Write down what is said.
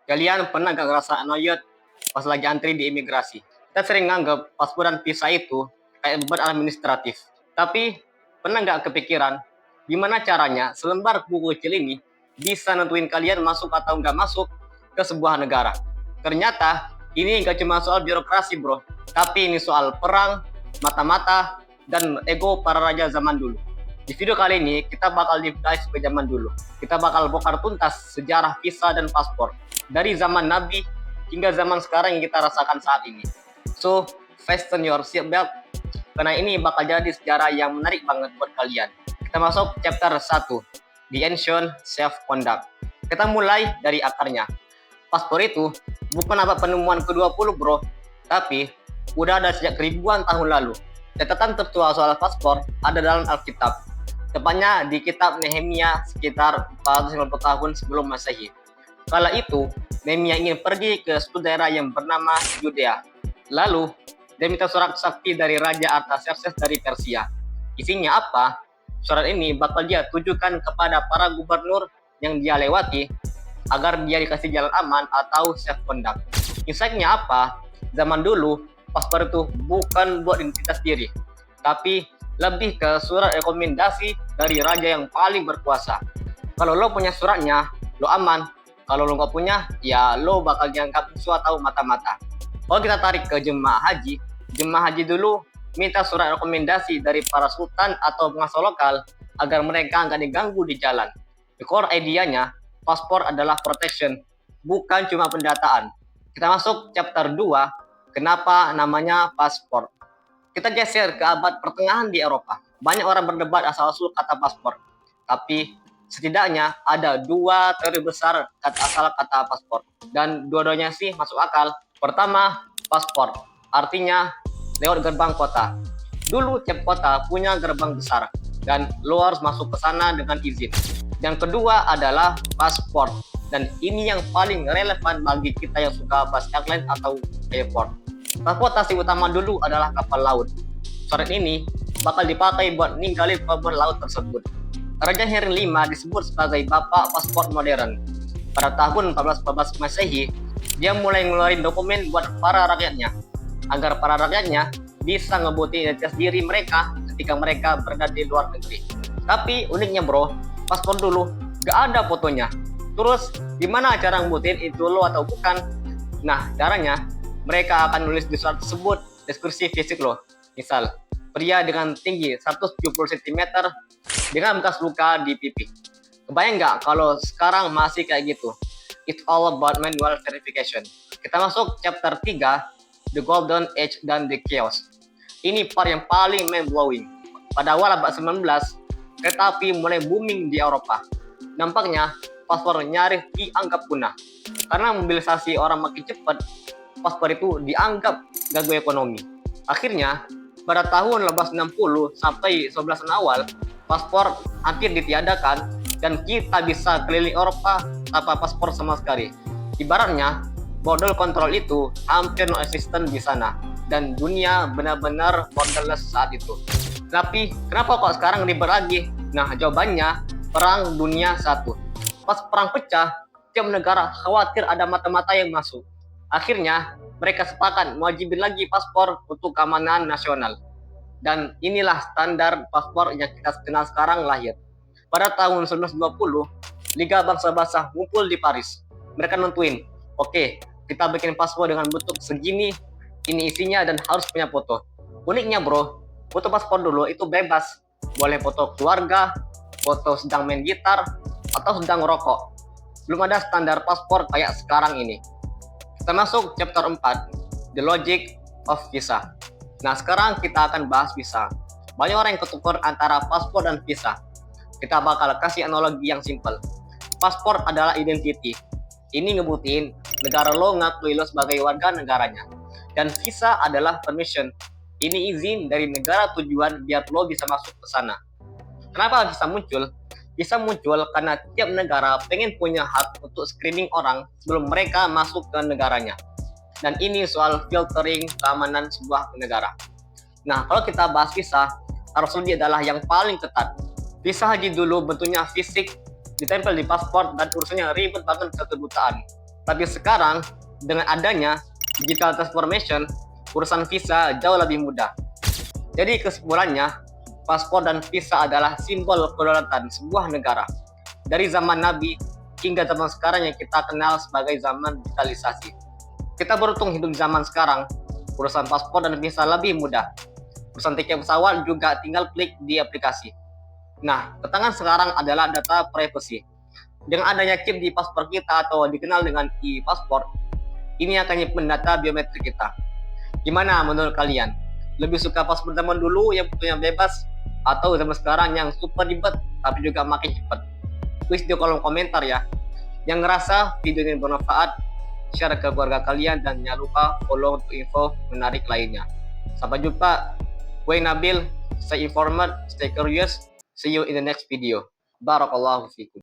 Kalian pernah gak ngerasa annoyed pas lagi antri di imigrasi? Kita sering nganggap paspor dan visa itu kayak beban administratif. Tapi pernah nggak kepikiran gimana caranya selembar buku kecil ini bisa nentuin kalian masuk atau nggak masuk ke sebuah negara? Ternyata ini nggak cuma soal birokrasi bro, tapi ini soal perang, mata-mata, dan ego para raja zaman dulu. Di video kali ini kita bakal deep dive ke zaman dulu. Kita bakal bongkar tuntas sejarah visa dan paspor dari zaman Nabi hingga zaman sekarang yang kita rasakan saat ini. So, fasten your seatbelt karena ini bakal jadi sejarah yang menarik banget buat kalian. Kita masuk chapter 1, The Ancient Self-Conduct. Kita mulai dari akarnya. Paspor itu bukan abad penemuan ke-20 bro, tapi udah ada sejak ribuan tahun lalu. Catatan tertua soal paspor ada dalam Alkitab, tepatnya di kitab Nehemia sekitar 450 tahun sebelum Masehi. Kala itu, Nehemia ingin pergi ke suatu daerah yang bernama Yudea. Lalu, dia minta surat sakti dari Raja Artaxerxes dari Persia. Isinya apa? Surat ini bakal dia tujukan kepada para gubernur yang dia lewati agar dia dikasih jalan aman atau safe conduct. Insight-nya apa? Zaman dulu, paspor itu bukan buat identitas diri, tapi lebih ke surat rekomendasi dari raja yang paling berkuasa. Kalau lo punya suratnya, lo aman. Kalau lo nggak punya, ya lo bakal dianggap musuh atau mata-mata. Kalau kita tarik ke jemaah haji dulu minta surat rekomendasi dari para sultan atau penguasa lokal agar mereka nggak diganggu di jalan. The core idenya, paspor adalah protection, bukan cuma pendataan. Kita masuk chapter 2, kenapa namanya paspor. Kita geser ke abad pertengahan di Eropa. Banyak orang berdebat asal-usul kata paspor. Tapi setidaknya ada dua teori besar asal kata paspor. Dan dua-duanya sih masuk akal. Pertama, paspor. Artinya lewat gerbang kota. Dulu tiap kota punya gerbang besar. Dan lo harus masuk ke sana dengan izin. Yang kedua adalah paspor. Dan ini yang paling relevan bagi kita yang suka bahas airline atau airport. Transportasi utama dulu adalah kapal laut. Surat ini bakal dipakai buat ninggalin pelabuhan laut tersebut. Raja Henry V disebut sebagai bapak paspor modern. Pada tahun 1414 Masehi, dia mulai ngeluarin dokumen buat para rakyatnya, agar para rakyatnya bisa ngebuktiin identitas diri mereka ketika mereka berada di luar negeri. Tapi uniknya bro, paspor dulu gak ada fotonya. Terus gimana cara ngebuktiin itu lo atau bukan? Nah, caranya mereka akan nulis di surat tersebut deskripsi fisik lo. Misal, pria dengan tinggi 170 cm dengan bekas luka di pipi. Kebayang nggak kalau sekarang masih kayak gitu? It's all about manual verification. Kita masuk chapter 3, The Golden Age dan The Chaos. Ini part yang paling mind-blowing. Pada awal abad 19, kereta api mulai booming di Eropa. Nampaknya paspor nyaris dianggap punah. Karena mobilisasi orang makin cepat, paspor itu dianggap gagal ekonomi. Akhirnya, pada tahun 1860 sampai 19 awal, paspor hampir ditiadakan dan kita bisa keliling Eropa tanpa paspor sama sekali. Ibaratnya, border control itu hampir non-existent di sana dan dunia benar-benar borderless saat itu. Tapi kenapa kok sekarang ribet lagi? Nah, jawabannya Perang Dunia I. Pas perang pecah, tiap negara khawatir ada mata-mata yang masuk. Akhirnya, mereka sepakat mewajibin lagi paspor untuk keamanan nasional. Dan inilah standar paspor yang kita kenal sekarang lahir. Pada tahun 1920, Liga Bangsa-Bangsa ngumpul di Paris. Mereka nentuin, oke, kita bikin paspor dengan bentuk segini, ini isinya dan harus punya foto. Uniknya bro, foto paspor dulu itu bebas. Boleh foto keluarga, foto sedang main gitar, atau sedang rokok. Belum ada standar paspor kayak sekarang ini. Kita masuk chapter 4, The Logic of Visa. Nah, sekarang kita akan bahas visa. Banyak orang yang ketukar antara paspor dan visa. Kita bakal kasih analogi yang simple. Paspor adalah identity. Ini ngebuktiin negara lo ngakui lo sebagai warga negaranya. Dan visa adalah permission. Ini izin dari negara tujuan biar lo bisa masuk ke sana. Kenapa visa muncul? Visa muncul karena tiap negara pengen punya hak untuk screening orang sebelum mereka masuk ke negaranya. Dan ini soal filtering keamanan sebuah negara. Nah, kalau kita bahas visa, arus lebih adalah yang paling ketat. Visa haji dulu bentuknya fisik, ditempel di paspor dan urusannya ribet banget ke kedutaan. Tapi sekarang dengan adanya digital transformation, urusan visa jauh lebih mudah. Jadi kesimpulannya, paspor dan visa adalah simbol kedaulatan sebuah negara. Dari zaman Nabi hingga zaman sekarang yang kita kenal sebagai zaman digitalisasi. Kita beruntung hidup di zaman sekarang, urusan paspor dan visa lebih mudah. Urusan tiket pesawat juga tinggal klik di aplikasi. Nah, tantangan sekarang adalah data privacy. Dengan adanya chip di paspor kita atau dikenal dengan e-paspor, ini akan nyimpen data biometrik kita. Gimana menurut kalian? Lebih suka paspor zaman dulu yang punya bebas atau zaman sekarang yang super ribet tapi juga makin cepat? Tulis di kolom komentar ya. Yang ngerasa video ini bermanfaat, share ke keluarga kalian dan jangan lupa follow untuk info menarik lainnya. Sampai jumpa. Gue Nabil, stay informed, stay curious. See you in the next video. Barakallahu fikum.